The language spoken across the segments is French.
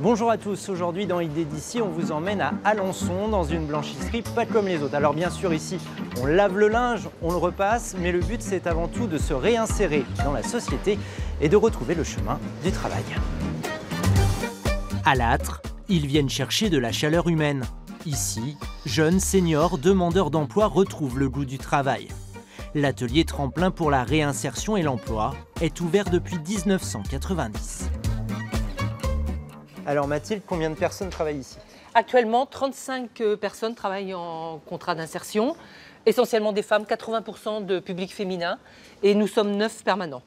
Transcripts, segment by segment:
Bonjour à tous, aujourd'hui dans Idées d'ici, on vous emmène à Alençon dans une blanchisserie pas comme les autres. Alors bien sûr ici, on lave le linge, on le repasse, mais le but c'est avant tout de se réinsérer dans la société et de retrouver le chemin du travail. À Lattre, ils viennent chercher de la chaleur humaine. Ici, jeunes, seniors, demandeurs d'emploi retrouvent le goût du travail. L'atelier tremplin pour la réinsertion et l'emploi est ouvert depuis 1990. Alors Mathilde, combien de personnes travaillent ici? Actuellement, 35 personnes travaillent en contrat d'insertion, essentiellement des femmes, 80% de public féminin, et nous sommes 9 permanents.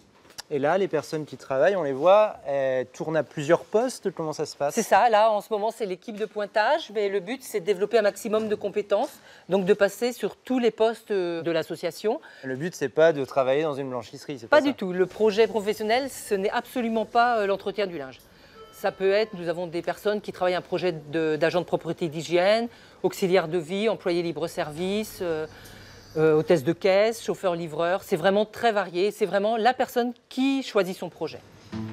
Et là, les personnes qui travaillent, on les voit, elles tournent à plusieurs postes. Comment ça se passe? C'est ça, là en ce moment c'est l'équipe de pointage, mais le but c'est de développer un maximum de compétences, donc de passer sur tous les postes de l'association. Le but c'est pas de travailler dans une blanchisserie, c'est Pas ça? du tout, le projet professionnel ce n'est absolument pas l'entretien du linge. Ça peut être, nous avons des personnes qui travaillent un projet d'agent de propreté d'hygiène, auxiliaire de vie, employé libre-service, hôtesse de caisse, chauffeur-livreur. C'est vraiment très varié, c'est vraiment la personne qui choisit son projet.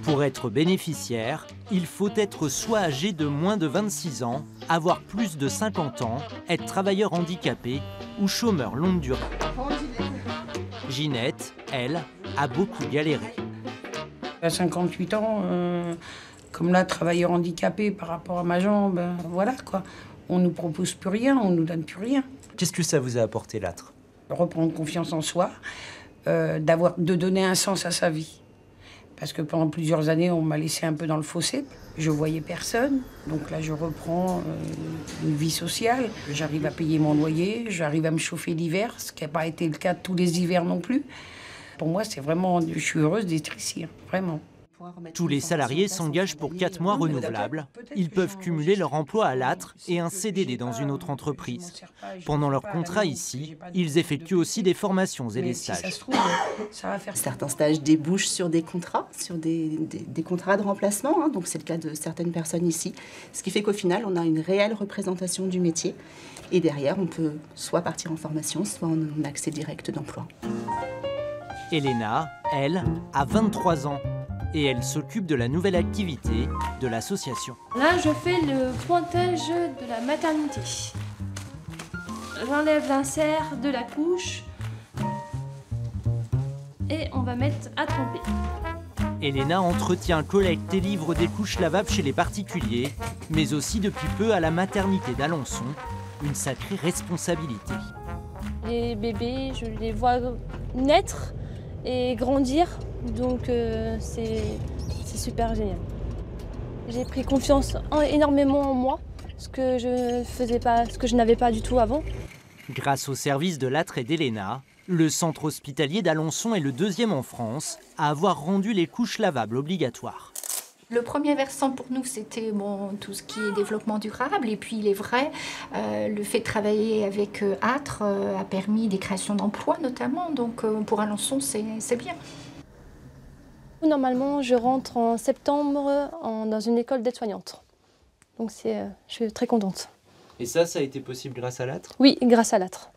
Pour être bénéficiaire, il faut être soit âgé de moins de 26 ans, avoir plus de 50 ans, être travailleur handicapé ou chômeur longue durée. Ginette, elle, a beaucoup galéré. À 58 ans, comme là, travailleur handicapé par rapport à ma jambe, voilà quoi. On nous propose plus rien, on nous donne plus rien. Qu'est-ce que ça vous a apporté Lattre? Reprendre confiance en soi, de donner un sens à sa vie. Parce que pendant plusieurs années, on m'a laissé un peu dans le fossé. Je voyais personne, donc là je reprends une vie sociale. J'arrive à payer mon loyer, j'arrive à me chauffer l'hiver, ce qui n'a pas été le cas de tous les hivers non plus. Pour moi, c'est vraiment, je suis heureuse d'être ici, vraiment. Tous les salariés s'engagent pour 4 mois renouvelables. Ils peuvent cumuler leur emploi à Lattre et un CDD dans une autre entreprise. Pendant leur contrat ici, ils effectuent aussi des formations et des stages. Certains stages débouchent sur des contrats, sur des contrats de remplacement, hein, donc c'est le cas de certaines personnes ici. Ce qui fait qu'au final, on a une réelle représentation du métier. Et derrière, on peut soit partir en formation, soit en accès direct d'emploi. Elena, elle, a 23 ans. Et elle s'occupe de la nouvelle activité de l'association. Là, je fais le pointage de la maternité. J'enlève l'insert de la couche et on va mettre à tremper. Elena entretient, collecte et livre des couches lavables chez les particuliers, mais aussi depuis peu à la maternité d'Alençon. Une sacrée responsabilité. Les bébés, je les vois naître et grandir. Donc c'est super génial. J'ai pris confiance énormément en moi, ce que je n'avais pas du tout avant. Grâce au service de Lattre et d'Elena, le centre hospitalier d'Alençon est le 2e en France à avoir rendu les couches lavables obligatoires. Le premier versant pour nous, c'était tout ce qui est développement durable. Et puis, il est vrai, le fait de travailler avec Lattre a permis des créations d'emplois notamment. Donc, pour Alençon, c'est bien. Normalement, je rentre en septembre dans une école d'aide-soignante. Donc, je suis très contente. Et ça a été possible grâce à Lattre? Oui, grâce à Lattre.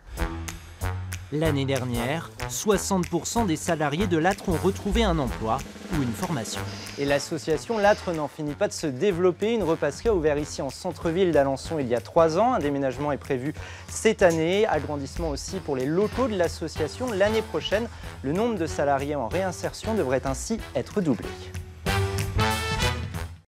L'année dernière, 60% des salariés de Lattre ont retrouvé un emploi ou une formation. Et l'association Lattre n'en finit pas de se développer. Une repasserie a ouvert ici en centre-ville d'Alençon il y a 3 ans. Un déménagement est prévu cette année. Agrandissement aussi pour les locaux de l'association l'année prochaine. Le nombre de salariés en réinsertion devrait ainsi être doublé.